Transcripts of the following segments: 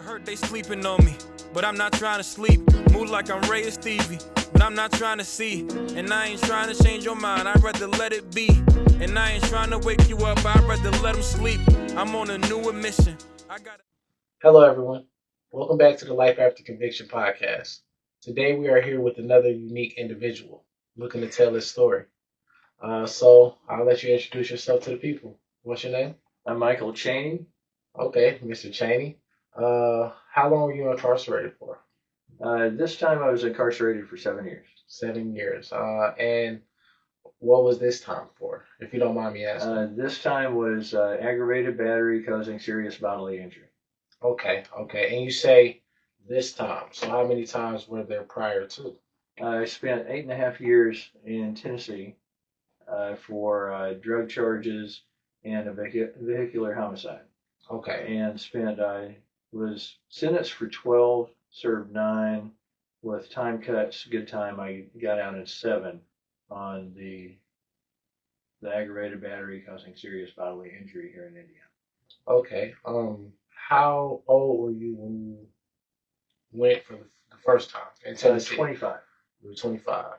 I heard they sleeping on me, but I'm not trying to sleep. Move like I'm Ray or Stevie, but I'm not trying to see. And I ain't trying to change your mind, I'd rather let it be. And I ain't trying to wake you up, I'd rather let them sleep. I'm on a new mission. Hello, everyone. Welcome back to the Life After Conviction podcast. Today, we are here with another unique individual looking to tell his story. So I'll let you introduce yourself to the people. What's your name? I'm Michael Chaney. Okay, Mr. Chaney. How long were you incarcerated for? This time I was incarcerated for 7 years. 7 years. And what was this time for, if you don't mind me asking? This time was aggravated battery causing serious bodily injury. Okay. And you say this time. So how many times were there prior to? I spent 8.5 years in Tennessee for drug charges and a vehicular homicide. Okay. And I was sentenced for 12, served 9, with time cuts. Good time, I got out in 7 on the aggravated battery causing serious bodily injury here in Indiana. Okay. How old were you when you went for the first time in Tennessee? 25. You were 25.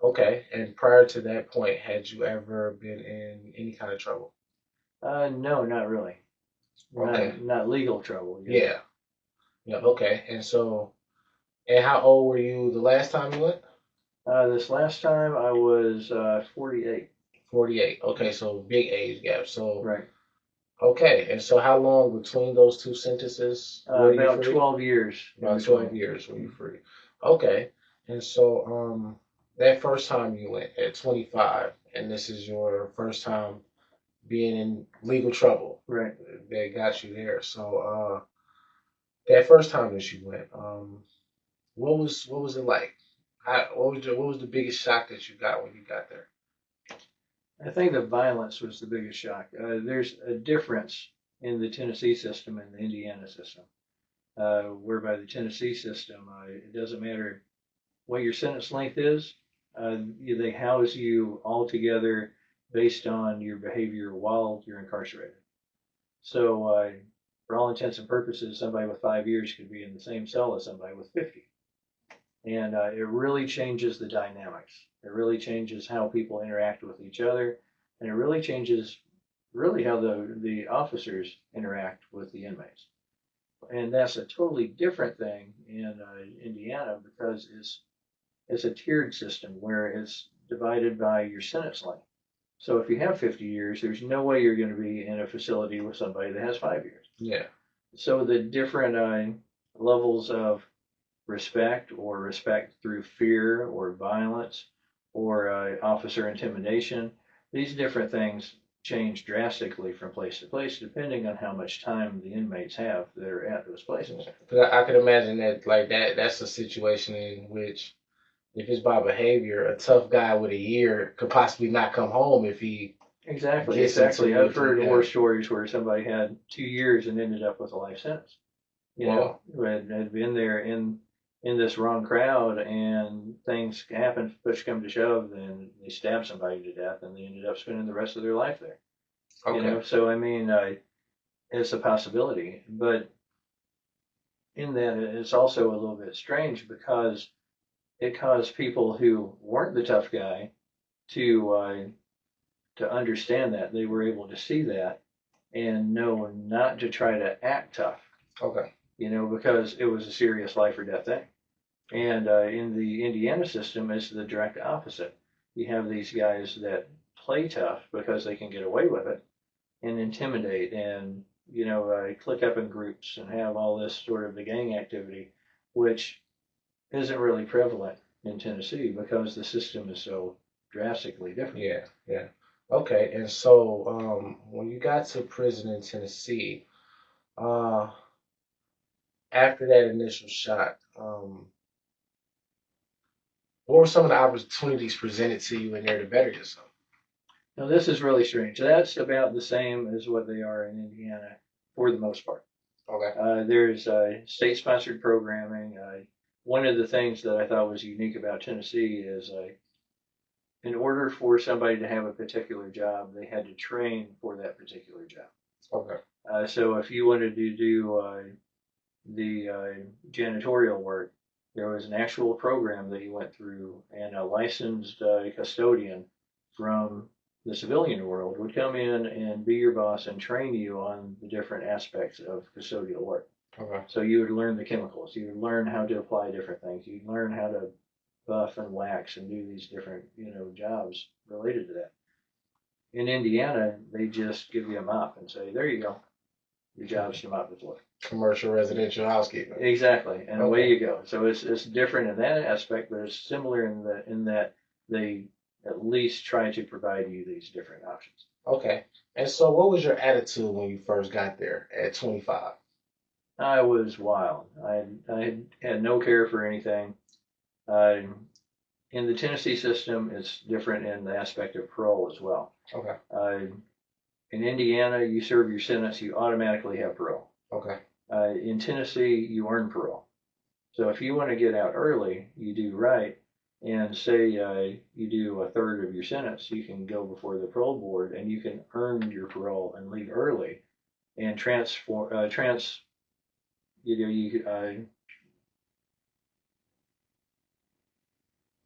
Okay. And prior to that point, had you ever been in any kind of trouble? No, not really. Okay. Not legal trouble. Yeah. Okay. And how old were you the last time you went? This last time I was 48. 48. Okay. So big age gap. So Right. Okay. And so how long between those two sentences were you About free? 12 years. About 12 years were you free. Okay. And so that first time you went at 25, and this is your first time being in legal trouble. Right. That got you there. So that first time that you went, what was it like? What was the biggest shock that you got when you got there? I think the violence was the biggest shock. There's a difference in the Tennessee system and the Indiana system, whereby the Tennessee system, it doesn't matter what your sentence length is, they house you all together based on your behavior while you're incarcerated. So, for all intents and purposes, somebody with 5 years could be in the same cell as somebody with 50. And it really changes the dynamics. It really changes how people interact with each other, and it really changes how the officers interact with the inmates. And that's a totally different thing in Indiana because it's a tiered system where it's divided by your sentence length. So if you have 50 years, there's no way you're going to be in a facility with somebody that has 5 years. Yeah. So the different levels of respect through fear or violence or officer intimidation, these different things change drastically from place to place depending on how much time the inmates have that are at those places. Because I could imagine that that's a situation in which if it's by behavior, a tough guy with a year could possibly not come home if he Exactly. I've heard war stories where somebody had 2 years and ended up with a life sentence. Had been there in this wrong crowd and things happen, push come to shove, and they stab somebody to death and they ended up spending the rest of their life there. Okay. So I mean, it's a possibility, but in that it's also a little bit strange because it caused people who weren't the tough guy to understand that. They were able to see that and know not to try to act tough. Okay. Because it was a serious life or death thing. And in the Indiana system, it's the direct opposite. You have these guys that play tough because they can get away with it and intimidate and, click up in groups and have all this sort of the gang activity, which isn't really prevalent in Tennessee because the system is so drastically different. Yeah. Okay. And so when you got to prison in Tennessee, after that initial shock, what were some of the opportunities presented to you in there to better yourself? Now, this is really strange. That's about the same as what they are in Indiana for the most part. Okay. There's state-sponsored programming. One of the things that I thought was unique about Tennessee is in order for somebody to have a particular job, they had to train for that particular job. Okay. So if you wanted to do the janitorial work, there was an actual program that he went through, and a licensed custodian from the civilian world would come in and be your boss and train you on the different aspects of custodial work. Okay. So you would learn the chemicals, you would learn how to apply different things, you'd learn how to buff and wax and do these different, jobs related to that. In Indiana, they just give you a mop and say, there you go. Your job's to mop the floor. Commercial residential housekeeping. Exactly, and Okay. away you go. So it's different in that aspect, but it's similar in that they at least try to provide you these different options. Okay. And so, what was your attitude when you first got there at 25? I was wild. I had no care for anything. Uh, in the Tennessee system, it's different in the aspect of parole as well. Okay. In Indiana, you serve your sentence, you automatically have parole. Okay. In Tennessee, you earn parole. So if you want to get out early, you do right, and say you do a third of your sentence, you can go before the parole board and you can earn your parole and leave early, and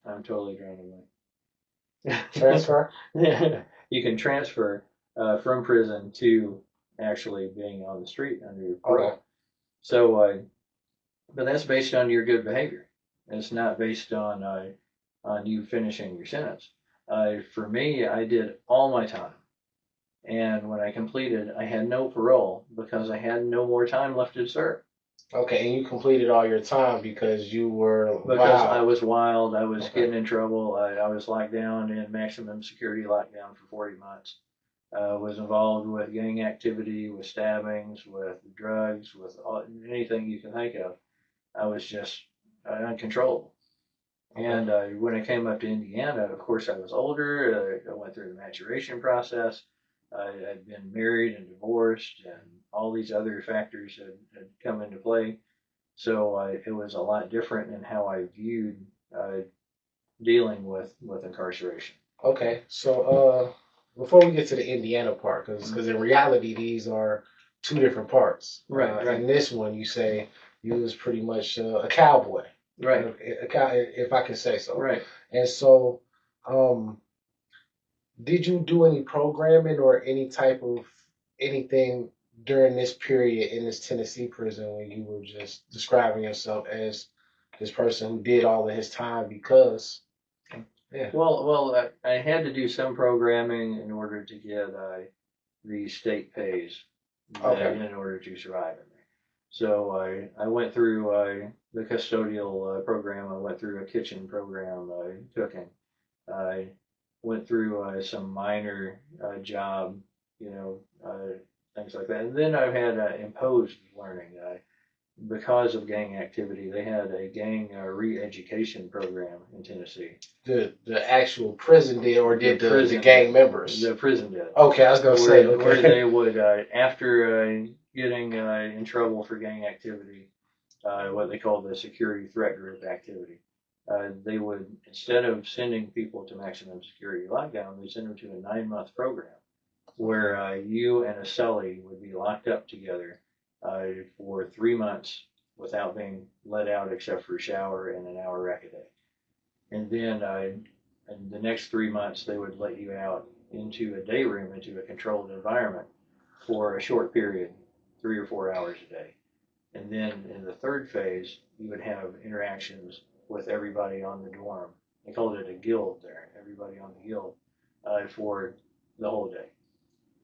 I'm totally drawing away. Transfer? You can transfer from prison to actually being on the street under your parole. Okay. So, but that's based on your good behavior. It's not based on you finishing your sentence. For me, I did all my time, and when I completed, I had no parole because I had no more time left to serve. Okay, and you completed all your time because you were Because wild. I was wild, I was Okay. getting in trouble. I was locked down in maximum security lockdown for 40 months. Was involved with gang activity, with stabbings, with drugs, with anything you can think of. I was just uncontrollable. Okay. And when I came up to Indiana, of course, I was older. I went through the maturation process. I'd been married and divorced, and all these other factors had come into play. So it was a lot different in how I viewed dealing with incarceration. Okay, so before we get to the Indiana part, because in reality these are two different parts. Right. In this one, you say you was pretty much a cowboy, Right. if I can say so. Right. And so, did you do any programming or any type of anything during this period in this Tennessee prison when you were just describing yourself as this person who did all of his time because, yeah. Well, I had to do some programming in order to get the state pays Okay. in order to survive in there. So I went through the custodial program. I went through a kitchen program, cooking. I went through some minor job, things like that. And then I've had imposed learning. Because of gang activity, they had a gang re-education program in Tennessee. The actual prison did, or did the prison gang members? The prison did. Okay, I was gonna say, okay. Where they would, after getting in trouble for gang activity, what they call the security threat group activity, they would, instead of sending people to maximum security lockdown, they send them to a 9-month program where you and a cellie would be locked up together for 3 months without being let out except for a shower and an hour rec a day. And then in the next 3 months, they would let you out into a day room, into a controlled environment for a short period, 3 or 4 hours a day. And then in the third phase, you would have interactions with everybody on the dorm. They called it a guild there, everybody on the guild for the whole day.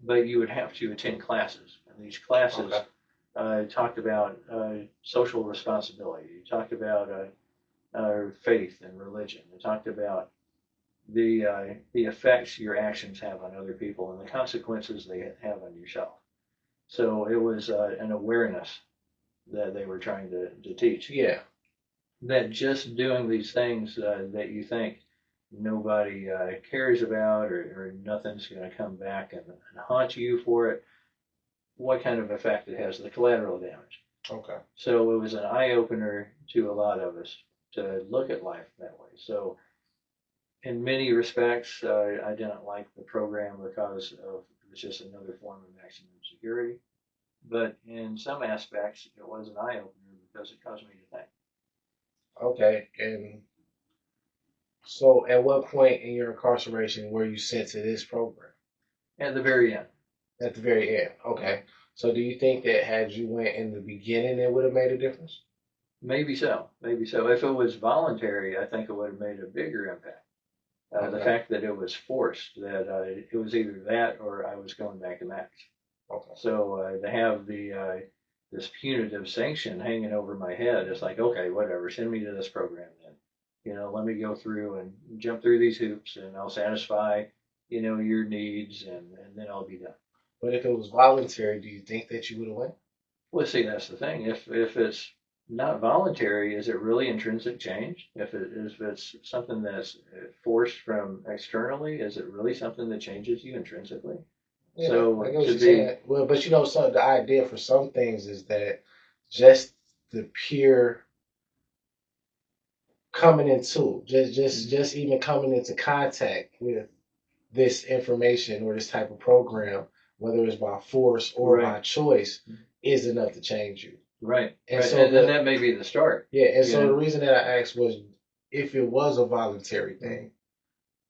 But you would have to attend classes, and these classes talked about social responsibility. You talked about faith and religion. They talked about the effects your actions have on other people and the consequences they have on yourself. So it was an awareness that they were trying to teach. Yeah. That just doing these things that you think nobody cares about, or nothing's going to come back and haunt you for it, what kind of effect it has, the collateral damage. Okay. So it was an eye-opener to a lot of us to look at life that way. So in many respects, I didn't like the program because it was just another form of maximum security. but in some aspects, it was an eye opener because it caused me to think. Okay. And so, at what point in your incarceration were you sent to this program? At the very end, At the very end. Okay. So, do you think that had you went in the beginning, it would have made a difference? maybe so, maybe so. If it was voluntary, I think it would have made a bigger impact. The Okay. fact that it was forced, that it was either that or I was going back to max. Okay. So to have the this punitive sanction hanging over my head, it's like, okay, whatever, send me to this program then. Let me go through and jump through these hoops, and I'll satisfy, your needs, and then I'll be done. But if it was voluntary, do you think that you would have went? Well, see, that's the thing. If it's not voluntary, is it really intrinsic change? If it's something that's forced from externally, is it really something that changes you intrinsically? Yeah, So I get what to you're be saying. Well, but so the idea for some things is that just the pure coming into, just even coming into contact with this information or this type of program, whether it's by force or by right, choice, is enough to change you. right, And right, so and that may be the start. yeah, and You so the know, reason that I asked was, if it was a voluntary thing,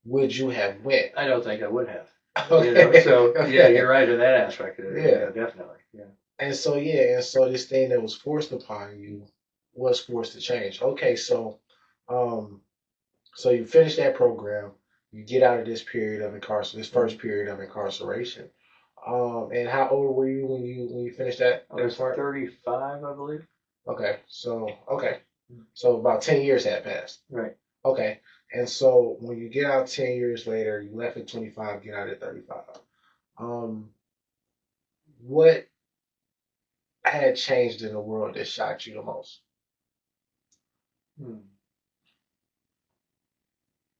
would you have went? I don't think I would have. Okay, So yeah, okay, you're right in that aspect of it. yeah. Yeah, definitely. Yeah. And so yeah, and so this thing that was forced upon you was forced to change. Okay, um, so you finish that program, you get out of this period of incarceration, this first period of incarceration. And how old were you when you finished I that was part? 35, I believe. Okay, so about 10 years had passed. Right. Okay, and so when you get out 10 years later, you left at 25, get out at 35. Um, what had changed in the world that shocked you the most? Hmm.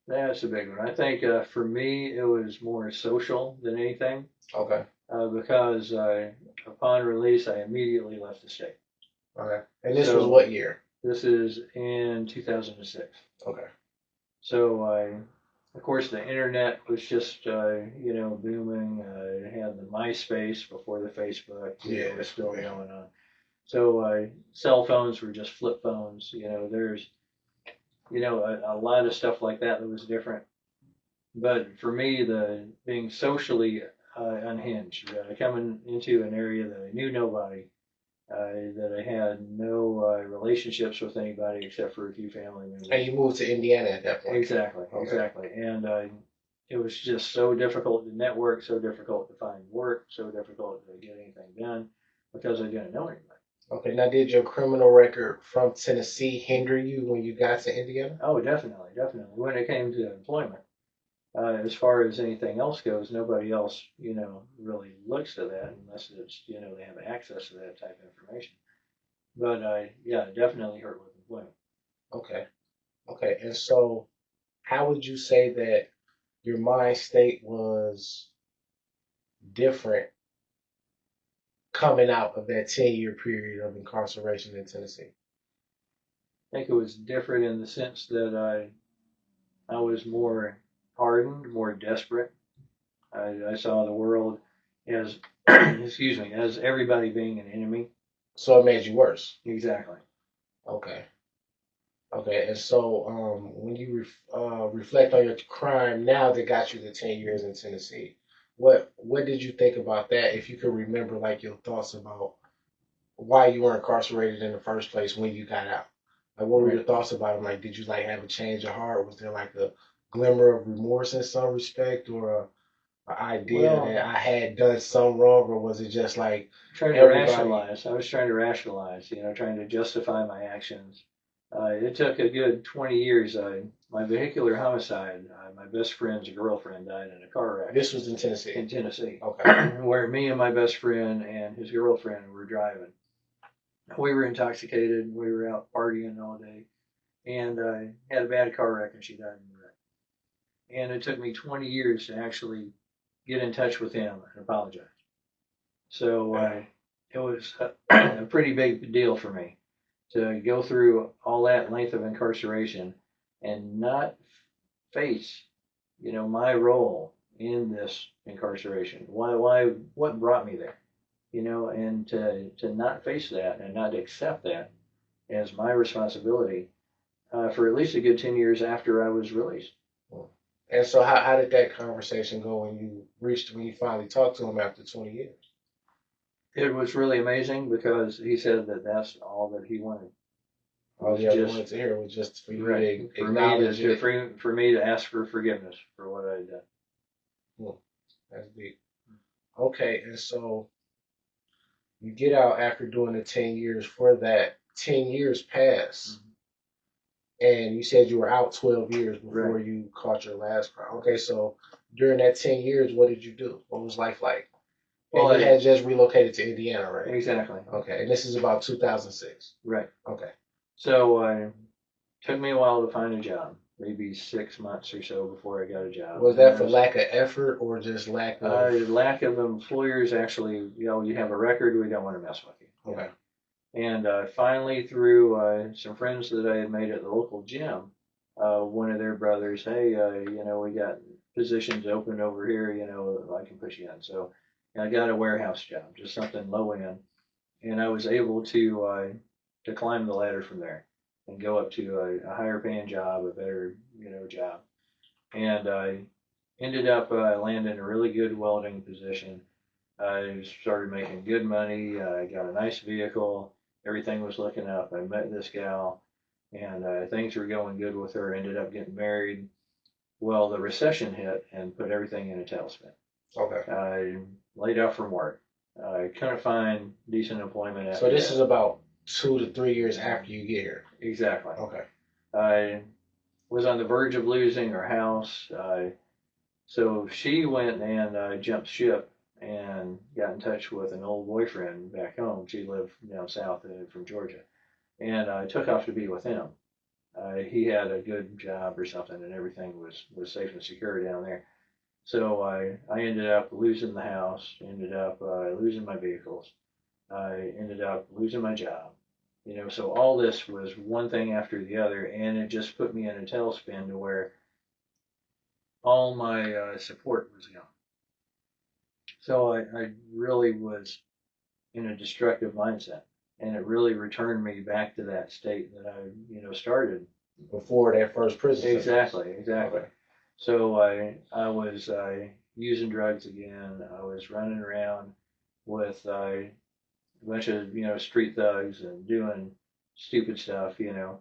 That's a big one. I think for me, it was more social than anything Okay, because upon release, I immediately left the state. okay, and this was So what year? this is in 2006. Okay, So of course, the internet was just booming. It had the MySpace before the Facebook. yeah, Was still man. going on. So cell phones were just flip phones. There's a lot of stuff like that that was different. But for me, the being socially unhinged, coming into an area that I knew nobody, that I had no relationships with anybody except for a few family members. And you moved to Indiana at that point. Exactly, Okay. exactly. And it was just so difficult to network, so difficult to find work, so difficult to get anything done because I didn't know anybody. Okay, now did your criminal record from Tennessee hinder you when you got to Indiana? Oh, definitely, definitely. When it came to employment, as far as anything else goes, nobody else, really looks to that unless it's, they have access to that type of information. But yeah, it definitely hurt with employment. Okay, okay. And so, how would you say that your mind state was different coming out of that 10-year period of incarceration in Tennessee? I think it was different in the sense that I was more hardened, more desperate. I saw the world as, excuse me, as everybody being an enemy. So it made you worse. Exactly. Okay. Okay, and so when you reflect on your crime now that got you the 10 years in Tennessee, what did you think about that? If you could remember, like your thoughts about why you were incarcerated in the first place when you got out, like what were your Right. thoughts about it? Like, did you like have a change of heart? Was there like a glimmer of remorse in some respect, or an idea Well, that I had done something wrong, or was it just like trying to everybody? rationalize. I was trying to rationalize, trying to justify my actions. It took a good 20 years. My vehicular homicide, my best friend's girlfriend died in a car wreck This was in Tennessee. in Tennessee, Okay. where me and my best friend and his girlfriend were driving. We were intoxicated. We were out partying all day and had a bad car wreck, and she died in the wreck. And it took me 20 years to actually get in touch with him and apologize. So it was a pretty big deal for me to go through all that length of incarceration and not face, my role in this incarceration. What brought me there? and to not face that and not accept that as my responsibility for at least a good 10 years after I was released. And so how did that conversation go when you finally talked to him after 20 years? It was really amazing because he said that that's all that he wanted. All you ever wanted to hear was just for you to acknowledge it. For me to ask for forgiveness for what I had done. That's deep. Okay, and so you get out after doing the 10 years. For that, 10 years pass, and you said you were out 12 years before you caught your last crime. Okay, so during that 10 years, what did you do? What was life like? Well, and you had just relocated to Indiana, right? Exactly. Okay, and this is about 2006. Right. Okay. So it took me a while to find a job, maybe 6 months or so before I got a job. Was that for lack of effort or just lack of? Lack of employers actually, you have a record, we don't want to mess with you. Okay. And finally, through some friends that I had made at the local gym, one of their brothers, hey, we got positions open over here, I can put you in. So I got a warehouse job, just something low end, and I was able to climb the ladder from there and go up to a higher paying job, a better job, and I ended up landing a really good welding position. I started making good money. I got a nice vehicle. Everything was looking up. I met this gal, and things were going good with her. Ended up getting married. Well, the recession hit and put everything in a tailspin. Okay. I laid off from work. I couldn't find decent employment. So this is about 2 to 3 years after you get here. Exactly. Okay. I was on the verge of losing our house. So she went and jumped ship and got in touch with an old boyfriend back home. She lived down south from Georgia, and I took off to be with him. He had a good job or something, and everything was safe and secure down there. So I ended up losing the house, ended up losing my vehicles, I ended up losing my job. So all this was one thing after the other, and it just put me in a tailspin to where all my support was gone. So I really was in a destructive mindset, and it really returned me back to that state that I started before that first prison. Exactly. Okay. So I was using drugs again. I was running around with a bunch of street thugs and doing stupid stuff, and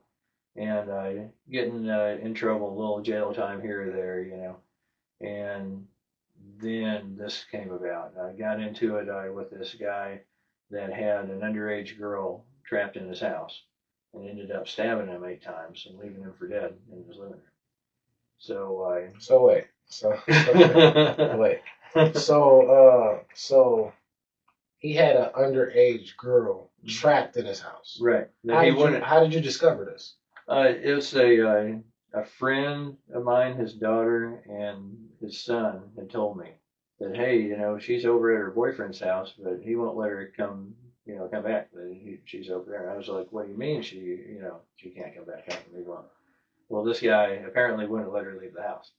getting in trouble, a little jail time here or there, and then this came about. I got into it with this guy that had an underage girl trapped in his house and ended up stabbing him 8 times and leaving him for dead in his living room. So wait. So he had an underage girl trapped in his house. Right. How did you discover this? It was a friend of mine, his daughter and his son had told me that, hey, she's over at her boyfriend's house, but he won't let her come back. She's over there. And I was like, what do you mean she can't come back? How can we go on? Well, this guy apparently wouldn't let her leave the house.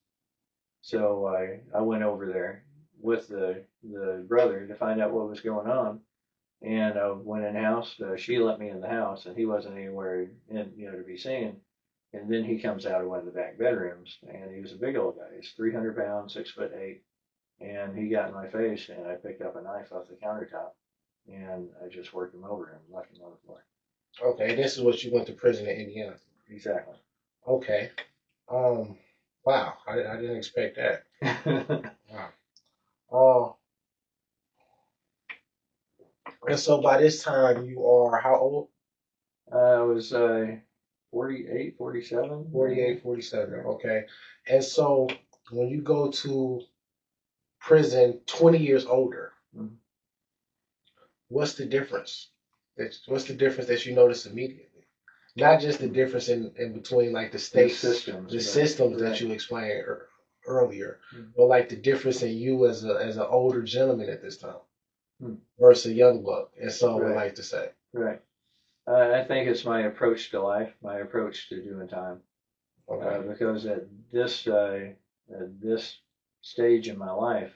So I went over there with the brother to find out what was going on. And I went in the house. She let me in the house, and he wasn't anywhere to be seen. And then he comes out of one of the back bedrooms, and he was a big old guy. He's 300 pounds, 6'8", and he got in my face, and I picked up a knife off the countertop, and I just worked him over and left him on the floor. Okay, this is what you went to prison in Indiana. Exactly. Okay. Wow, I didn't expect that. Wow. And so by this time you are how old? I was 48, 47. 48, 47. Okay. And so when you go to prison 20 years older, what's the difference? What's the difference that you notice immediately? Not just the difference in between like the state systems, that you explained earlier, but like the difference in you as an older gentleman at this time versus a young buck, as some would like to say. Right. I think it's my approach to life, my approach to doing time. Okay. Because at this stage in my life,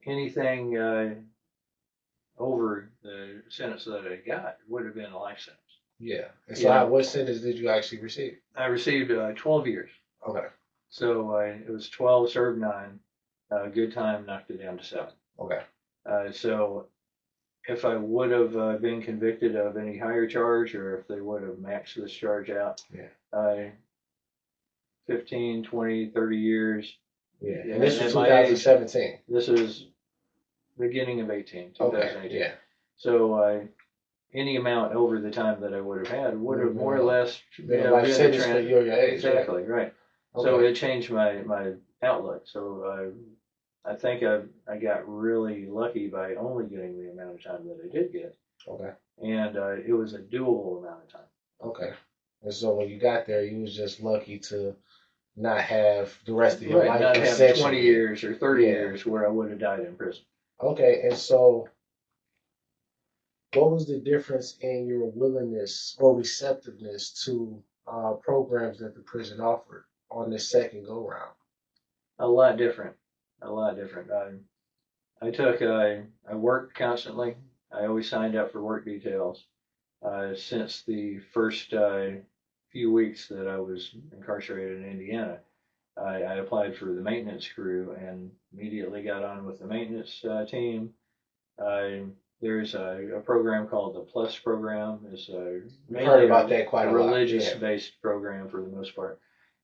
anything over the sentence that I got, would have been a life sentence. Yeah. And so, Yeah. what sentence did you actually receive? I received 12 years. Okay. So it was 12, served 9. Good time, knocked it down to 7. Okay. So if I would have been convicted of any higher charge, or if they would have maxed this charge out, Yeah. 15, 20, 30 years. Yeah. Yeah, And this was at my age, 2017. this is beginning of 2018. Okay. Yeah. So any amount over the time that I would have had would have more or less been a life sentence for you or your age. Exactly, Yeah. right. Okay. So it changed my outlook. So I think I got really lucky by only getting the amount of time that I did get. Okay. And it was a doable amount of time. Okay. And so when you got there, you was just lucky to not have the rest of your Right, life. not have essentially 20 years or 30 Yeah. years where I would have died in prison. Okay. And so, what was the difference in your willingness or receptiveness to programs that the prison offered on this second go round? A lot different. A lot different. I worked constantly. I always signed up for work details. Since the first few weeks that I was incarcerated in Indiana, I applied for the maintenance crew and immediately got on with the maintenance team. There's a program called the Plus program. It's Heard about that quite a lot. religious-based program for the most part,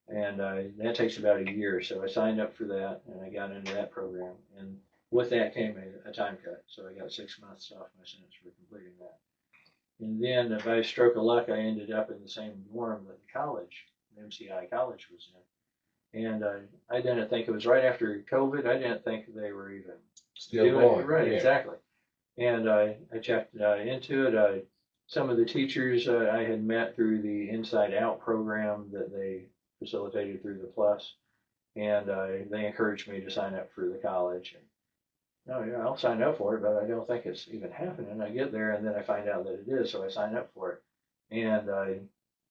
and that takes about a year. So I signed up for that, and I got into that program. And with that came a time cut. So I got 6 months off my sentence for completing that. And then, by a stroke of luck, I ended up in the same dorm that the college, MCI College, was in. And I didn't think it was right after COVID. I didn't think they were even Still doing going. it right. Yeah. Exactly. And I checked into it. Some of the teachers I had met through the Inside Out program that they facilitated through the Plus, and they encouraged me to sign up for the college. And, oh yeah, I'll sign up for it, but I don't think it's even happening. I get there and then I find out that it is, so I sign up for it. And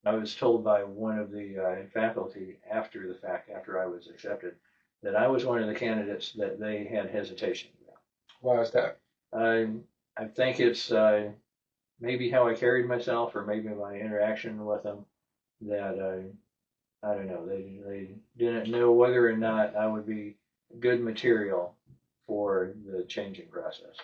I was told by one of the faculty after the fact, after I was accepted, that I was one of the candidates that they had hesitation about. Why is that? I think it's maybe how I carried myself, or maybe my interaction with them, that I don't know. They didn't know whether or not I would be good material for the changing process.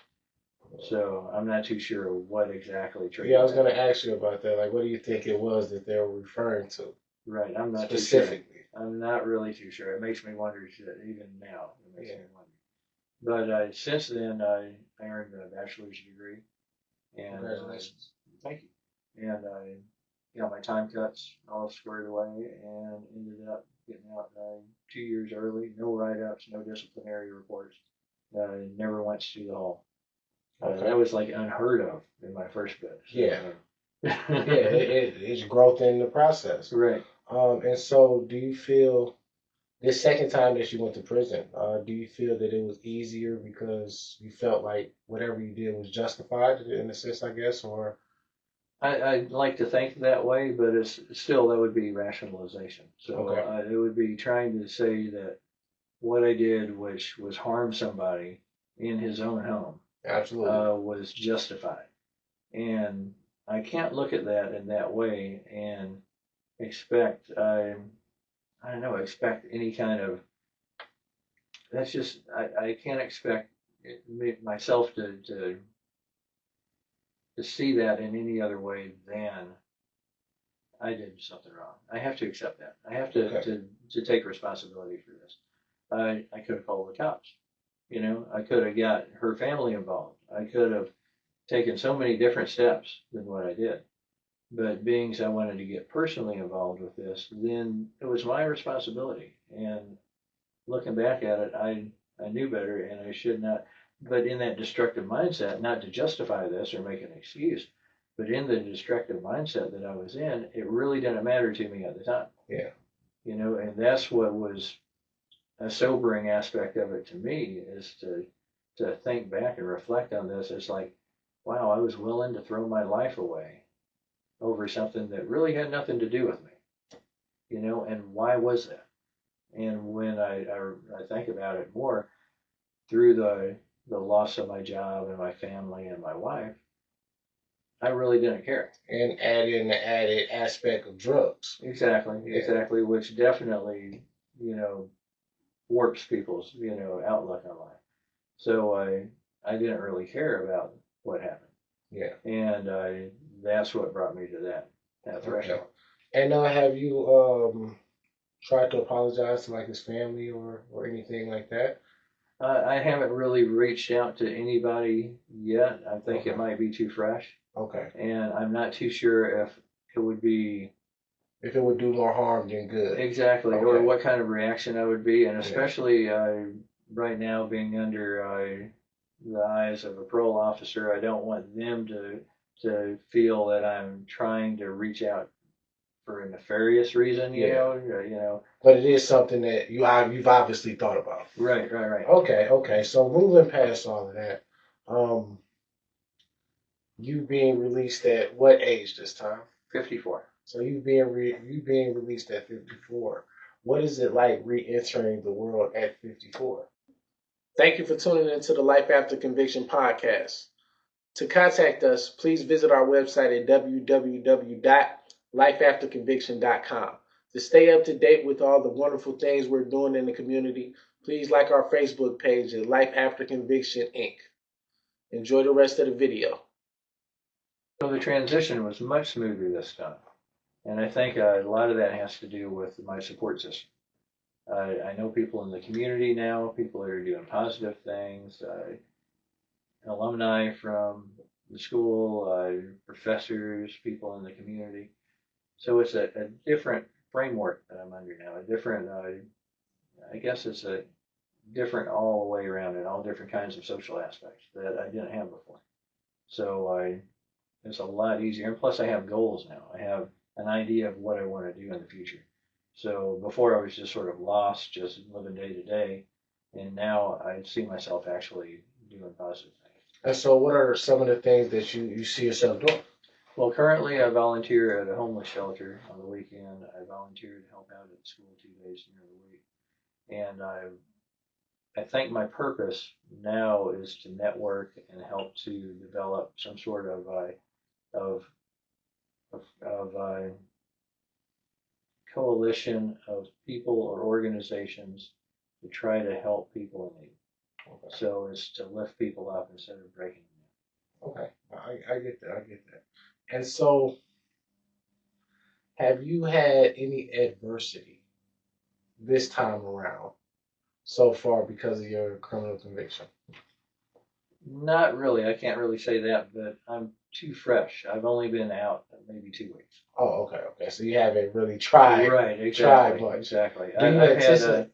So I'm not too sure what exactly triggered. Yeah, I was going to ask you about that. Like, what do you think it was that they were referring to? Right, I'm not specifically. Too sure. I'm not really too sure. It makes me wonder, even now. It makes me wonder. But since then, I earned a bachelor's degree. And, Congratulations. Thank you. And I got my time cuts all squared away and ended up getting out 2 years early. No write-ups, no disciplinary reports. Never went to the hall. That was like unheard of in my first bit. So, yeah. It's growth in the process. Right. And so, do you feel this second time that you went to prison, do you feel that it was easier because you felt like whatever you did was justified in a sense, I guess, or? I'd like to think that way, but it's still, that would be rationalization. So Okay. it would be trying to say that what I did, which was harm somebody in his own home, Absolutely. was justified. And I can't look at that in that way and expect, I don't know, expect any kind of, that's just, I can't expect myself to see that in any other way than I did something wrong. I have to accept that. I have to take responsibility for this. I could have called the cops. You know, I could have got her family involved. I could have taken so many different steps than what I did. But being as I wanted to get personally involved with this, then it was my responsibility. And looking back at it, I knew better, and I should not. But in that destructive mindset, not to justify this or make an excuse, but in the destructive mindset that I was in, it really didn't matter to me at the time. Yeah. You know, and that's what was a sobering aspect of it to me, is to think back and reflect on this. It's like, wow, I was willing to throw my life away over something that really had nothing to do with me. You know, and why was that? And when I think about it more through the loss of my job and my family and my wife, I really didn't care. And add in the added aspect of drugs. Exactly, Yeah. exactly, which definitely, warps people's, outlook on life. So I didn't really care about what happened. Yeah. And that's what brought me to that threshold. Okay. And have you tried to apologize to like his family or anything like that? I haven't really reached out to anybody yet. I think Okay. it might be too fresh, Okay. and I'm not too sure if it would be If it would do more harm than good. exactly, or Okay. what kind of reaction I would be, and Yeah. especially right now being under the eyes of a parole officer, I don't want them to feel that I'm trying to reach out for a nefarious reason, Yeah. you know. But it is something that you've obviously thought about. Right. Okay. So moving past all of that, you being released at what age this time? 54. So you being released at 54. What is it like re-entering the world at 54? Thank you for tuning into the Life After Conviction podcast. To contact us, please visit our website at www.lifeafterconviction.com. To stay up to date with all the wonderful things we're doing in the community, please like our Facebook page at Life After Conviction Inc. Enjoy the rest of the video. So the transition was much smoother this time. And I think a lot of that has to do with my support system. I know people in the community now, people that are doing positive things, alumni from the school, professors, people in the community. So it's a different framework that I'm under now, a different, I guess it's a different all the way around in all different kinds of social aspects that I didn't have before. So it's a lot easier. And plus I have goals now. I have an idea of what I want to do in the future. So before I was just sort of lost, just living day to day. And now I see myself actually doing positive things. And so what are some of the things that you see yourself doing? Well, currently I volunteer at a homeless shelter on the weekend. I volunteer to help out at school 2 days during the week. And I think my purpose now is to network and help to develop some sort of coalition of people or organizations to try to help people in need. Okay. So it's to lift people up instead of breaking them Okay. I get that. I get that. And so have you had any adversity this time around so far because of your criminal conviction? down. Not really. I can't really say that, but I'm too fresh. I've only been out maybe 2 weeks. Oh, okay. So you haven't really tried. Right, exactly, much. exactly. Do you I've anticipate?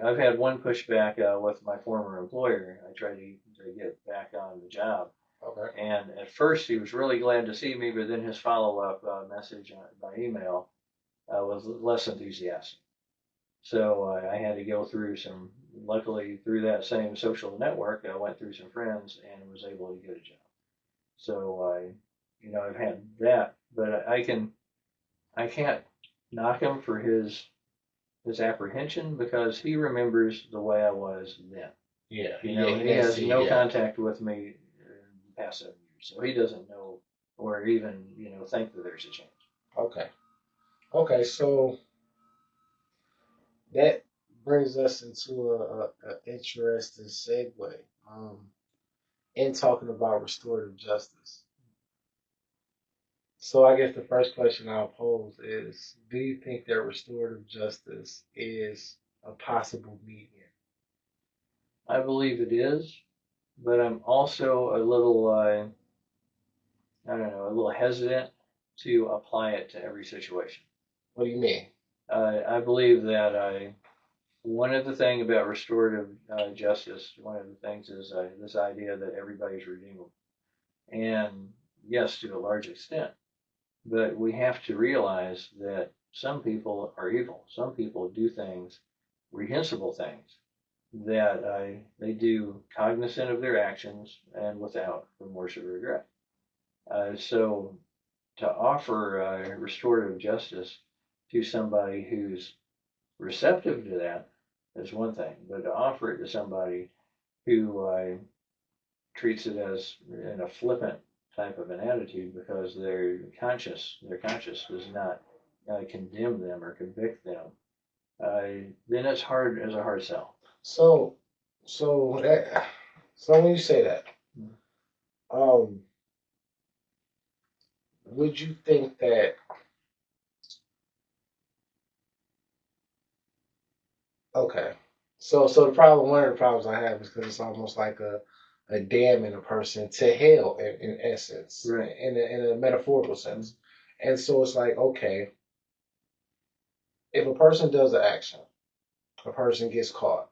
I've had one pushback with my former employer. I tried to get back on the job, Okay. and at first he was really glad to see me, but then his follow-up message by email was less enthusiastic. So I had to go through some. Luckily, through that same social network, I went through some friends and was able to get a job. So I've had that, but I can't knock him for his apprehension because he remembers the way I was then. Yeah. He has no contact with me in the past 7 years, so he doesn't know or even think that there's a change. Okay. So that brings us into a interesting segue in talking about restorative justice. So I guess the first question I'll pose is, do you think that restorative justice is a possible medium? I believe it is, but I'm also a little I don't know, a little hesitant to apply it to every situation. What do you mean? I believe that one of the things about restorative justice, one of the things is this idea that everybody's redeemable. And yes, to a large extent, but we have to realize that some people are evil. Some people do things, reprehensible things, that they do cognizant of their actions and without remorse or regret. So to offer restorative justice to somebody who's receptive to that is one thing, but to offer it to somebody who treats it as in a flippant type of an attitude because their conscience does not condemn them or convict them, then it's hard as a hard sell. So, so when you say that, um, would you think that? Okay, so the problem, one of the problems I have is because it's almost like a damning a person to hell in essence, Right. in a metaphorical sense, and so it's like, okay, if a person does an action, a person gets caught.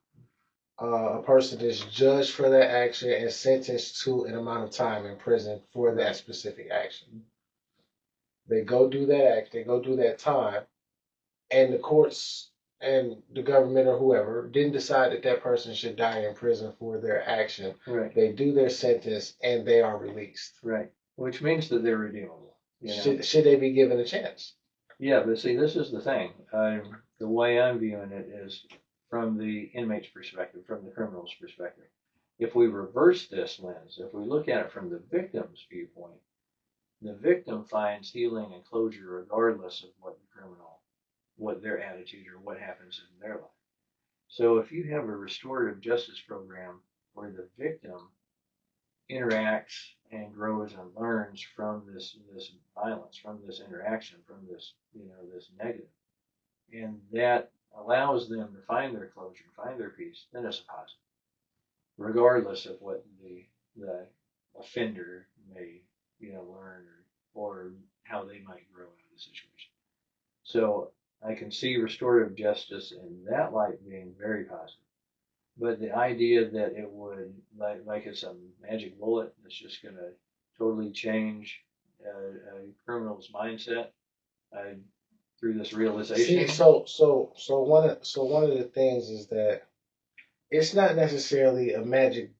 A person is judged for that action and sentenced to an amount of time in prison for that specific action. They go do that act, they go do that time, and the courts and the government or whoever didn't decide that that person should die in prison for their action. Right. They do their sentence and they are released. Right. Which means that they're redeemable. Should they be given a chance? Yeah, but see, this is the thing. The way I'm viewing it is from the inmate's perspective, from the criminal's perspective. If we reverse this lens, if we look at it from the victim's viewpoint, the victim finds healing and closure regardless of what their attitude or what happens in their life. So if you have a restorative justice program where the victim interacts and grows and learns from this violence, from this interaction, from this this negative, and that allows them to find their closure, find their peace, then it's a positive, regardless of what the offender may learn or how they might grow out of the situation. So I can see restorative justice in that light being very positive. But the idea that it would, like it's a magic bullet that's just going to totally change a criminal's mindset through this realization. See, so one of the things is that it's not necessarily a magic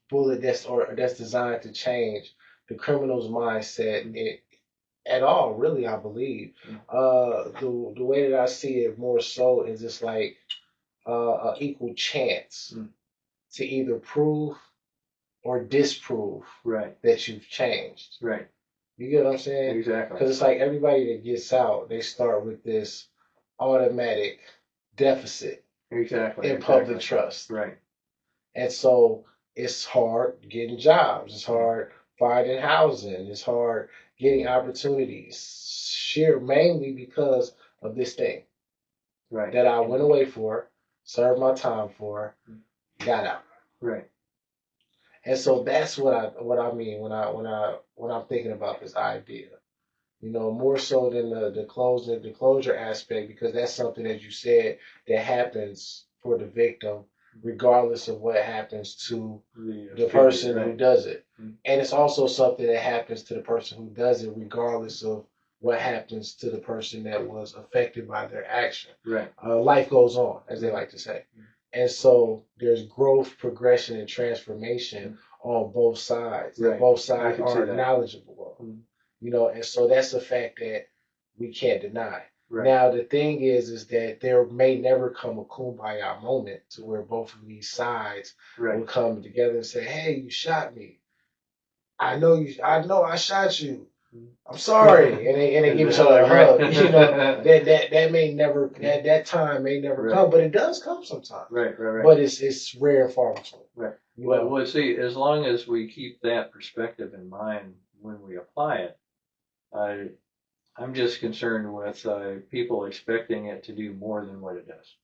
bullet that's designed to change the criminal's mindset at all. Really, I believe. The way that I see it more so is it's like an equal chance to either prove or disprove Right. that you've changed. Right. You get what I'm saying? Exactly. Because it's like everybody that gets out, they start with this automatic deficit in public trust. Right. And so it's hard getting jobs. It's hard finding housing. It's hard getting opportunities. Mainly because of this thing. Right. That I went away for, served my time for, got out. Right. And so that's what I mean when I'm thinking about this idea. More so than the closure aspect, because that's something that you said that happens for the victim, regardless of what happens to the person who does it. And it's also something that happens to the person who does it, regardless of what happens to the person that was affected by their action. Right. Life goes on, as they like to say. And so there's growth, progression, and transformation on both sides. Right. Both sides are knowledgeable of. And so that's a fact that we can't deny. Right. Now the thing is that there may never come a kumbaya moment to where both of these sides will come together and say, "Hey, you shot me. I know I shot you. I'm sorry," and they give each other a hug. That may never that time may never come, but it does come sometime. Right. But it's rare and far between. Right. Well, see, as long as we keep that perspective in mind when we apply it, I'm just concerned with people expecting it to do more than what it does.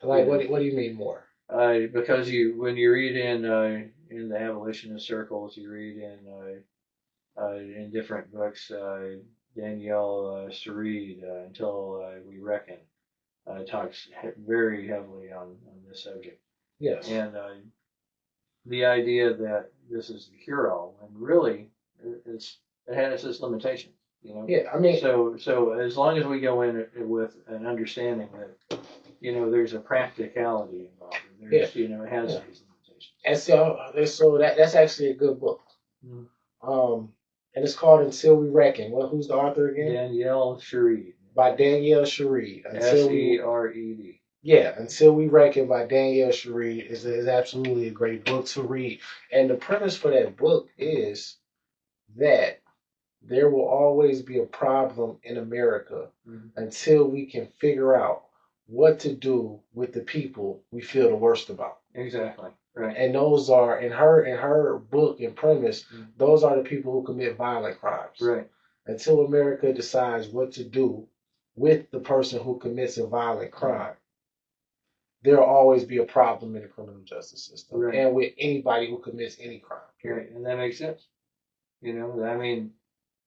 Like, what do you mean more? Because when you read in the abolitionist circles, you read in different books, Danielle Sarid, Until We Reckon, talks very heavily on this subject. Yes. And the idea that this is the cure-all, and really, it has its limitations. Yeah, I mean. So as long as we go in with an understanding that, there's a practicality involved. There's, it has these limitations. And so that's actually a good book. Mm. And it's called Until We Reckon. Who's the author again? Danielle Sarid. By Danielle Sarid. Sered. Yeah, Until We Reckon by Danielle Cherie is absolutely a great book to read. And the premise for that book is that there will always be a problem in America until we can figure out what to do with the people we feel the worst about. Exactly. Right. And those are in her book and premise, those are the people who commit violent crimes. Right. Until America decides what to do with the person who commits a violent crime, there'll always be a problem in the criminal justice system, right. and with anybody who commits any crime. Right, and that makes sense. You know, I mean,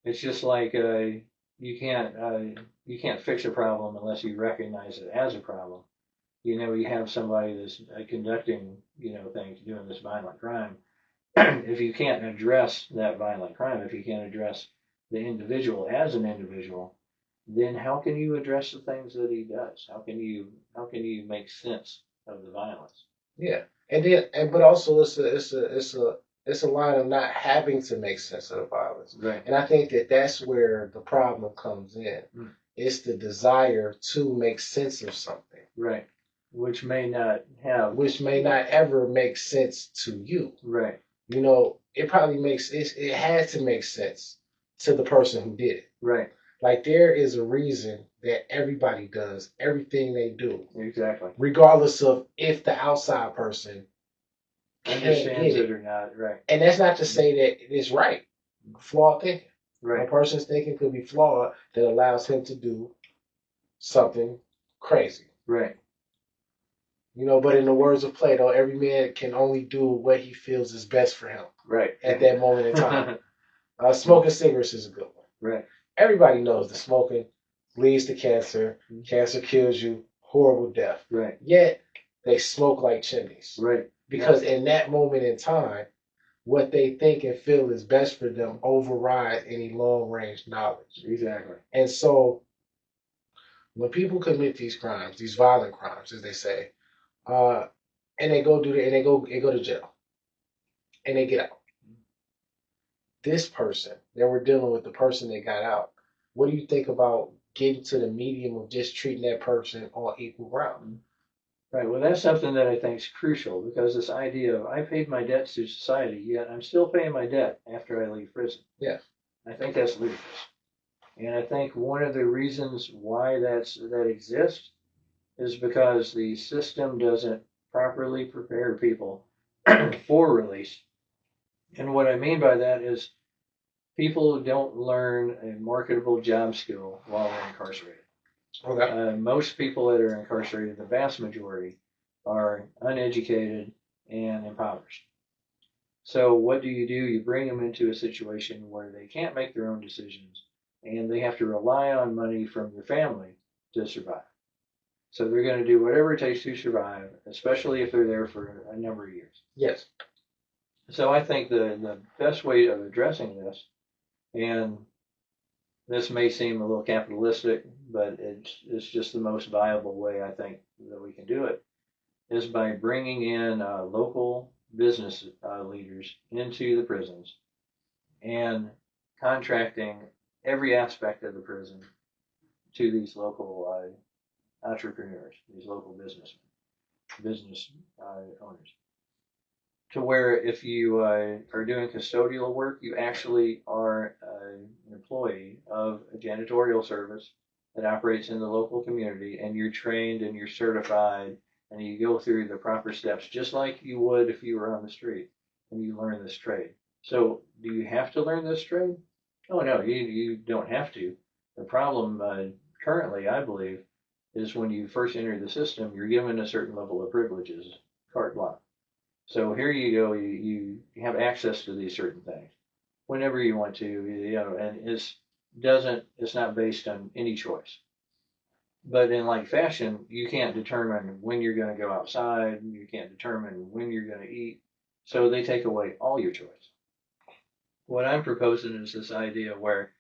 it's just like you can't fix a problem unless you recognize it as a problem. You know, you have somebody that's conducting, things, doing this violent crime. If you can't address that violent crime, if you can't address the individual as an individual, then how can you address the things that he does? How can you make sense of the violence? Yeah, but also it's a line of not having to make sense of the violence. Right. And I think that that's where the problem comes in. It's the desire to make sense of something. Right. Which may not ever make sense to you. Right. It probably it had to make sense to the person who did it. Right. Like there is a reason that everybody does everything they do. Exactly. Regardless of if the outside person understands it or not. Right. And that's not to say that it's right. Flawed thinking. Right. A person's thinking could be flawed that allows him to do something crazy. Right. But in the words of Plato, every man can only do what he feels is best for him. Right. At that moment in time. Smoking cigarettes is a good one. Right. Everybody knows that smoking leads to cancer. Cancer kills you. Horrible death. Right. Yet they smoke like chimneys. Right. Because in that moment in time, what they think and feel is best for them overrides any long range knowledge. Exactly. And so when people commit these crimes, these violent crimes, as they say, and they go to jail, and they get out. This person that we're dealing with, the person that got out, what do you think about getting to the medium of just treating that person on equal ground? Right. Well, that's something that I think is crucial, because this idea of I paid my debts to society, yet I'm still paying my debt after I leave prison. Yeah. I think that's ludicrous. And I think one of the reasons why that exists is because the system doesn't properly prepare people for release. And what I mean by that is people don't learn a marketable job skill while they're incarcerated. Okay. Most people that are incarcerated, the vast majority, are uneducated and impoverished. So what do? You bring them into a situation where they can't make their own decisions, and they have to rely on money from their family to survive. So they're going to do whatever it takes to survive, especially if they're there for a number of years. Yes. So I think the best way of addressing this, and this may seem a little capitalistic, but it's just the most viable way I think that we can do it, is by bringing in local business leaders into the prisons and contracting every aspect of the prison to these local entrepreneurs, these local business owners. To where if you are doing custodial work, you actually are an employee of a janitorial service that operates in the local community, and you're trained and you're certified, and you go through the proper steps just like you would if you were on the street, and you learn this trade. So do you have to learn this trade? Oh no, you don't have to. The problem currently, I believe, is when you first enter the system, you're given a certain level of privileges, carte blanche. So here you go, you have access to these certain things whenever you want to, and it's not based on any choice. But in like fashion, you can't determine when you're going to go outside, you can't determine when you're going to eat. So they take away all your choice. What I'm proposing is this idea where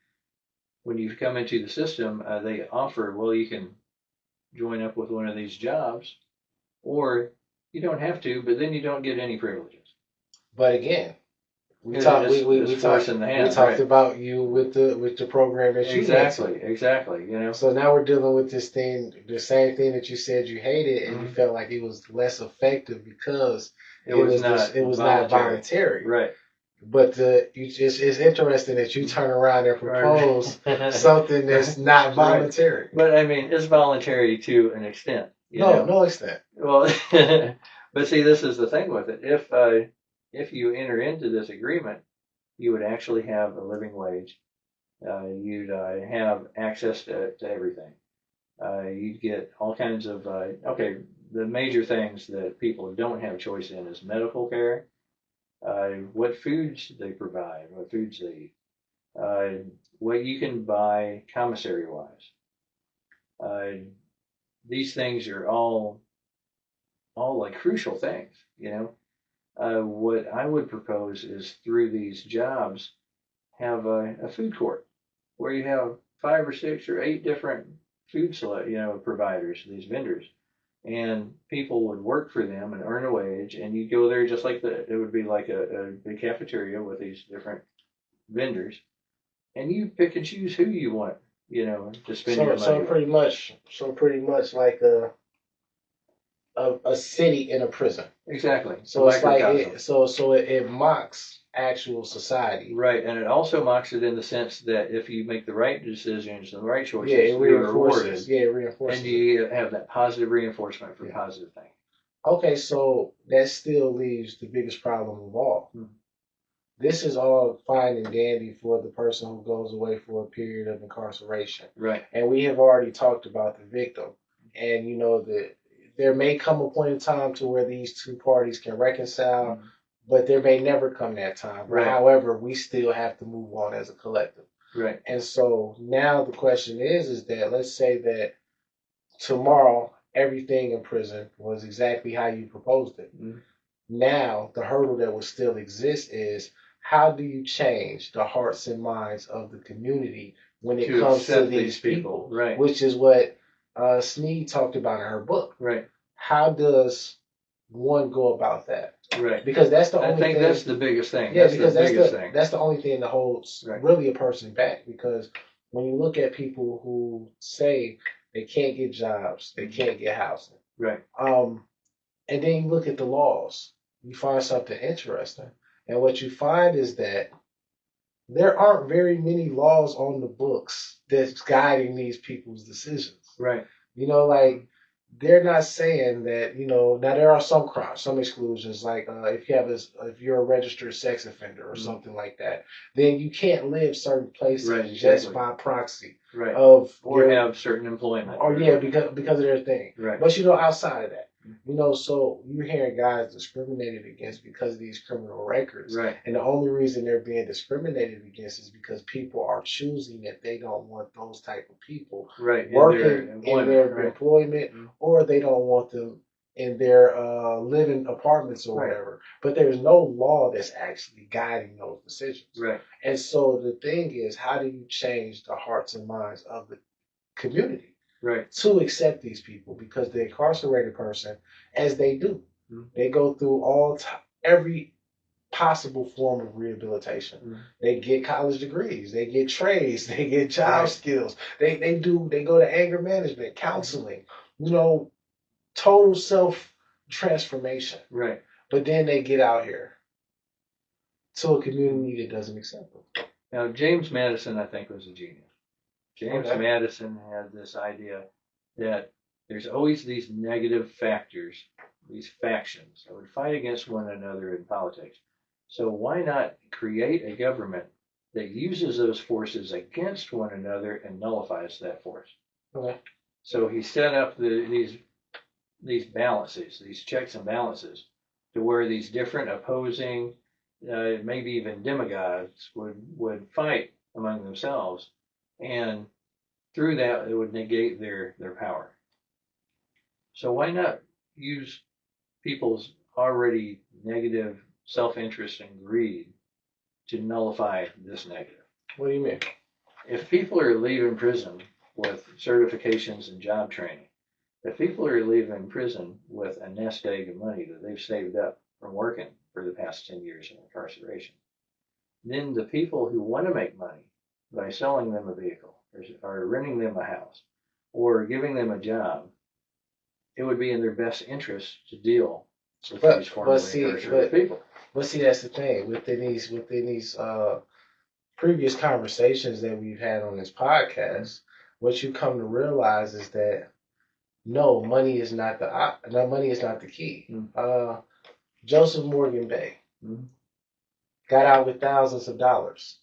when you come into the system, they offer, well, you can join up with one of these jobs, or you don't have to, but then you don't get any privileges. But again, We talked. We It's talked. forcing the We hand. talked Right. about you with the program that you Exactly. had. Exactly. You know. So now we're dealing with this thing, the same thing that you said you hated, and you Mhm. felt like it was less effective because It was not it was not voluntary. voluntary. Right. But it's interesting that you turn around and propose Right. something that's not voluntary. But I mean, it's voluntary to an extent. You No, know. no extent. Well, but see, this is the thing with it. If you enter into this agreement, you would actually have a living wage. You'd have access to everything. You'd get all kinds of okay. The major things that people don't have choice in is medical care, what foods they provide, what foods they eat, what you can buy commissary wise. Uh, these things are all like crucial things, you know. What I would propose is through these jobs, have a food court where you have 5 or 6 or 8 different providers, these vendors, and people would work for them and earn a wage, and you go there just like it would be like a big cafeteria with these different vendors, and you pick and choose who you want, to spend your money So with. pretty much like a city in a prison. Exactly. So it's like Microcosm. it mocks actual society. Right, and it also mocks it in the sense that if you make the right decisions and the right choices, Yeah, it you're reinforces. rewarded, Yeah, it reinforces. and you have that positive reinforcement for positive things. Okay, so that still leaves the biggest problem of all. This is all fine and dandy for the person who goes away for a period of incarceration. Right. And we have already talked about the victim. And you know that there may come a point in time to where these two parties can reconcile, but there may never come that time. Right. However, we still have to move on as a collective. Right. And so now the question is that let's say that tomorrow everything in prison was exactly how you proposed it. Now the hurdle that will still exist is how do you change the hearts and minds of the community when it comes to these people? Right. Which is what Sneed talked about in her book. Right. How does one go about that? Right. Because that's the only thing. I think that's the biggest thing. Yeah, that's because the biggest thing. That's the only thing that holds really a person back. Because when you look at people who say they can't get jobs, they can't get housing. Right. And then you look at the laws, you find something interesting. And what you find is that there aren't very many laws on the books that's guiding these people's decisions. Right. Like they're not saying that, now there are some crimes, some exclusions, like if you're a registered sex offender or something like that, then you can't live certain places just by proxy of have certain employment. Or because of their thing. Right. But outside of that, so you're hearing guys discriminated against because of these criminal records. Right. And the only reason they're being discriminated against is because people are choosing that they don't want those type of people working in their employment, or they don't want them in their living apartments or whatever. But there's no law that's actually guiding those decisions. Right. And so the thing is, how do you change the hearts and minds of the community? Right. To accept these people, because the incarcerated person, as they do, they go through every possible form of rehabilitation. They get college degrees, they get trades, they get job skills, they go to anger management, counseling, total self transformation. Right. But then they get out here to a community that doesn't accept them. Now, James Madison, I think, was a genius. James Madison had this idea that there's always these negative factors, these factions that would fight against one another in politics. So why not create a government that uses those forces against one another and nullifies that force? Okay. So he set up these balances, these checks and balances, to where these different opposing, maybe even demagogues would fight among themselves, and through that it would negate their power. So why not use people's already negative self-interest and greed to nullify this negative? What do you mean? If people are leaving prison with certifications and job training, if people are leaving prison with a nest egg of money that they've saved up from working for the past 10 years of incarceration, then the people who want to make money by selling them a vehicle or renting them a house or giving them a job, it would be in their best interest to deal with these formerly incarcerated people. But see, that's the thing within these previous conversations that we've had on this podcast. What you come to realize is that no, money is not the key. Mm. Joseph Morgan Bay got out with thousands of dollars.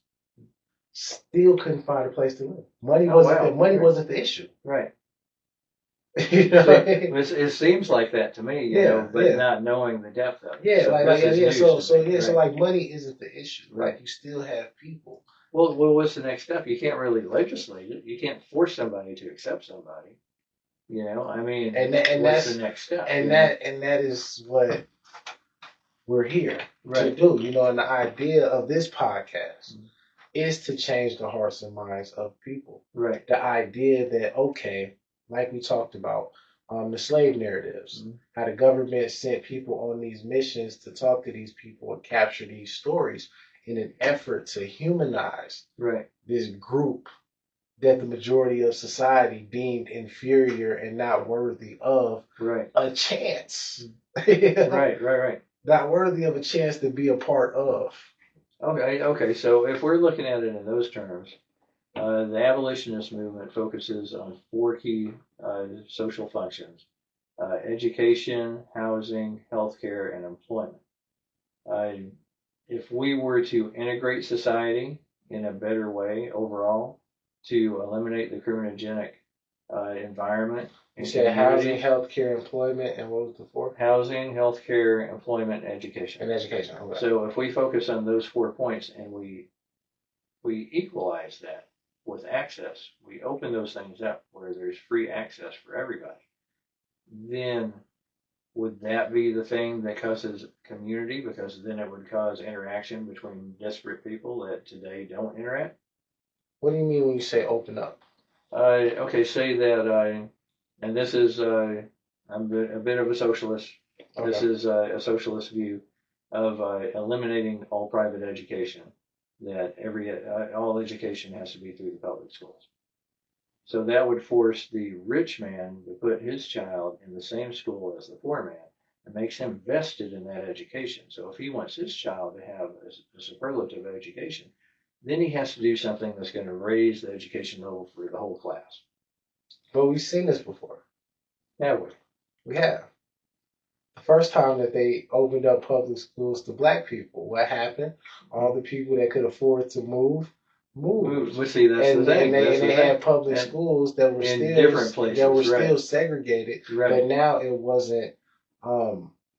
Still couldn't find a place to live. Money wasn't the issue. Right. You know So what I mean? it seems like that to me, you know, but not knowing the depth of it. Yeah, So like money isn't the issue. Right. Like you still have people. Well, what's the next step? You can't really legislate it. You can't force somebody to accept somebody. You know, I mean, what's the next step? And that is what we're here to do. You know, and the idea of this podcast is to change the hearts and minds of people. Right. The idea that, okay, like we talked about, the slave narratives, how the government sent people on these missions to talk to these people and capture these stories in an effort to humanize this group that the majority of society deemed inferior and not worthy of a chance. Right. Not worthy of a chance to be a part of. Okay. So if we're looking at it in those terms, the abolitionist movement focuses on 4 key social functions: education, housing, healthcare, and employment. If we were to integrate society in a better way overall, to eliminate the criminogenic environment. You said housing, healthcare, employment, and what was the 4? Housing, healthcare, employment, education. And education. Okay. So if we focus on those 4 points and we equalize that with access, we open those things up where there's free access for everybody, then would that be the thing that causes community? Because then it would cause interaction between disparate people that today don't interact. What do you mean when you say open up? Okay, say that, and this is, I'm a bit of a socialist. Okay. This is a socialist view of eliminating all private education, that all education has to be through the public schools. So that would force the rich man to put his child in the same school as the poor man. It makes him vested in that education. So if he wants his child to have a superlative education, then he has to do something that's going to raise the education level for the whole class. But we've seen this before. Have we? We have. The first time that they opened up public schools to black people, what happened? All the people that could afford to moved. Well, see, that's the thing. And they had public schools that were still different places, that were still segregated. Right. But now it wasn't.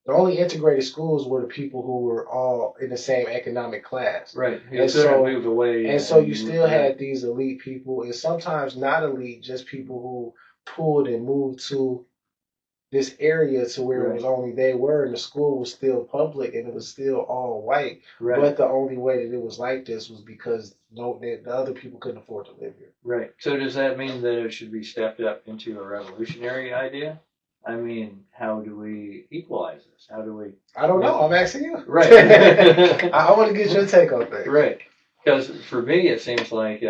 The only integrated schools were the people who were all in the same economic class. Right. And so moved away. And so you still had these elite people, and sometimes not elite, just people who pulled and moved to this area to where it was only they were, and the school was still public and it was still all white. Right. But the only way that it was like this was because the other people couldn't afford to live here. Right. So does that mean that it should be stepped up into a revolutionary idea? I mean, how do we equalize this? How do we? I don't know. I'm asking you. Right. I want to get your take on things. Right. Because for me, it seems like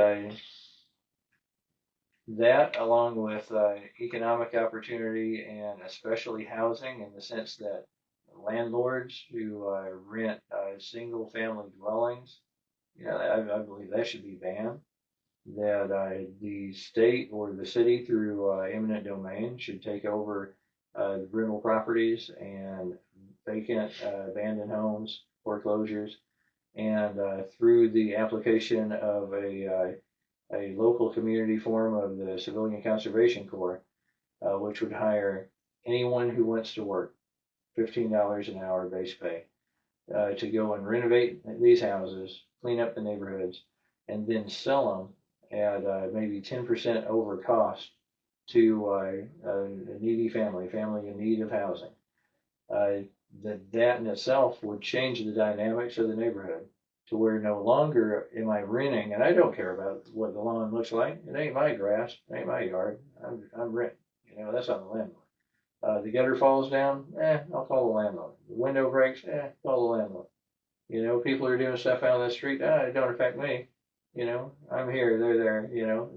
that, along with economic opportunity and especially housing, in the sense that landlords who rent single-family dwellings, I believe that should be banned. That the state or the city, through eminent domain, should take over the rental properties and vacant abandoned homes, foreclosures, and through the application of a local community form of the Civilian Conservation Corps, which would hire anyone who wants to work, $15 an hour base pay, to go and renovate these houses, clean up the neighborhoods, and then sell them at maybe 10% over cost to a needy family in need of housing. That in itself would change the dynamics of the neighborhood, to where no longer am I renting, and I don't care about what the lawn looks like. It ain't my grass, it ain't my yard. I'm renting. That's on the landlord. The gutter falls down, I'll call the landlord. The window breaks, call the landlord. You know, people are doing stuff out on the street. It don't affect me. You know, I'm here, they're there. You know,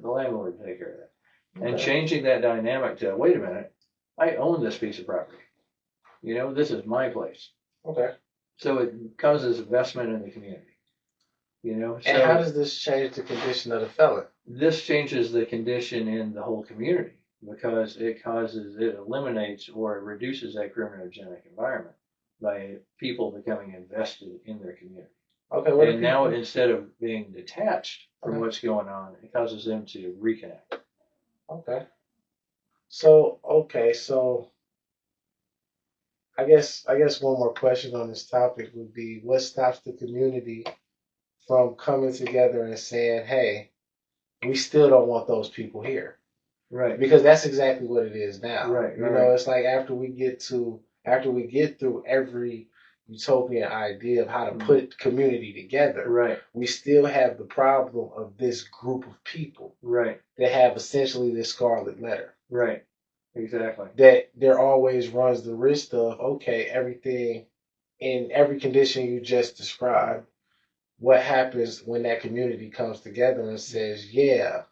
the landlord will take care of that. And changing that dynamic to, wait a minute, I own this piece of property. You know, this is my place. Okay. So it causes investment in the community. You know, and how does this change the condition of the felon? This changes the condition in the whole community because it eliminates or reduces that criminogenic environment by people becoming invested in their community. Okay. And now instead of being detached from what's going on, it causes them to reconnect. Okay. So I guess one more question on this topic would be, what stops the community from coming together and saying, hey, we still don't want those people here? Right. Because that's exactly what it is now. Right. You know, it's like after we get through every utopian idea of how to put community together, right, we still have the problem of this group of people, right, that have essentially this scarlet letter. Right. Exactly. That there always runs the risk of, okay, everything in every condition you just described, what happens when that community comes together and says, yeah,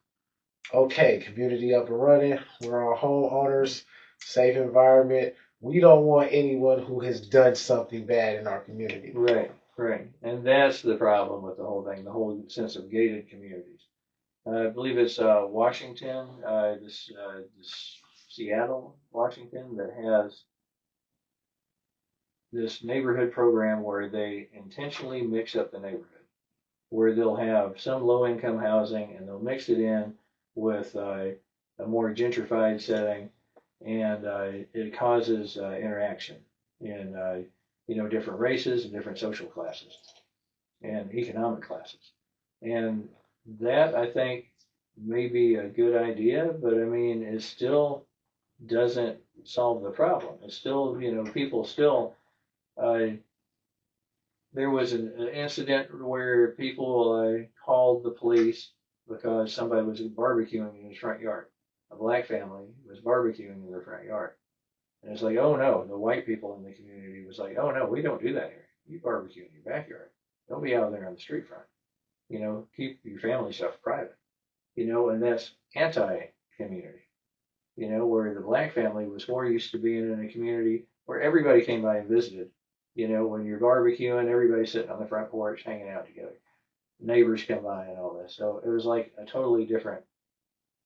okay, community up and running, we're all homeowners, safe environment. We don't want anyone who has done something bad in our community. Right, right. And that's the problem with the whole thing, the whole sense of gated communities. I believe it's Washington, this Seattle, Washington, that has this neighborhood program where they intentionally mix up the neighborhood, where they'll have some low-income housing and they'll mix it in with a more gentrified setting, and it causes interaction in different races and different social classes and economic classes. And that, I think, may be a good idea, but I mean, it still doesn't solve the problem. It's still, people still, there was an incident where people called the police because somebody was barbecuing in his front yard. A black family was barbecuing in their front yard. And it's like, oh no, the white people in the community was like, oh no, we don't do that here. You barbecue in your backyard. Don't be out there on the street front. Keep your family stuff private. And that's anti-community. Where the black family was more used to being in a community where everybody came by and visited. When you're barbecuing, everybody's sitting on the front porch, hanging out together. Neighbors come by and all this. So it was like a totally different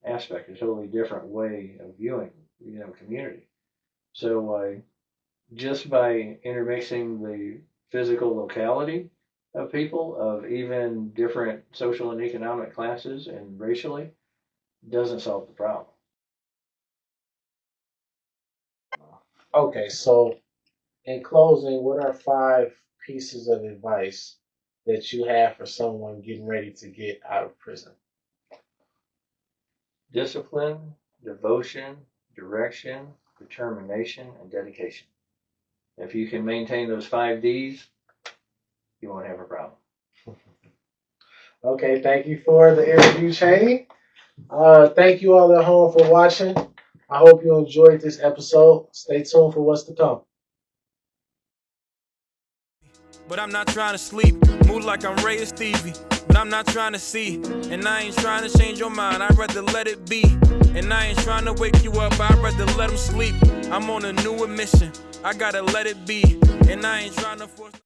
aspect, a totally different way of viewing, community. So just by intermixing the physical locality of people of even different social and economic classes and racially doesn't solve the problem. Okay, so in closing, what are 5 pieces of advice that you have for someone getting ready to get out of prison? Discipline, devotion, direction, determination, and dedication. If you can maintain those 5 Ds, you won't have a problem. Okay, thank you for the interview, Chaney. Thank you all at home for watching. I hope you enjoyed this episode. Stay tuned for what's to come. But I'm not trying to sleep. Move like I'm Ray or Stevie. But I'm not trying to see. And I ain't trying to change your mind. I'd rather let it be. And I ain't trying to wake you up. I'd rather let them sleep. I'm on a new mission. I gotta let it be. And I ain't trying to force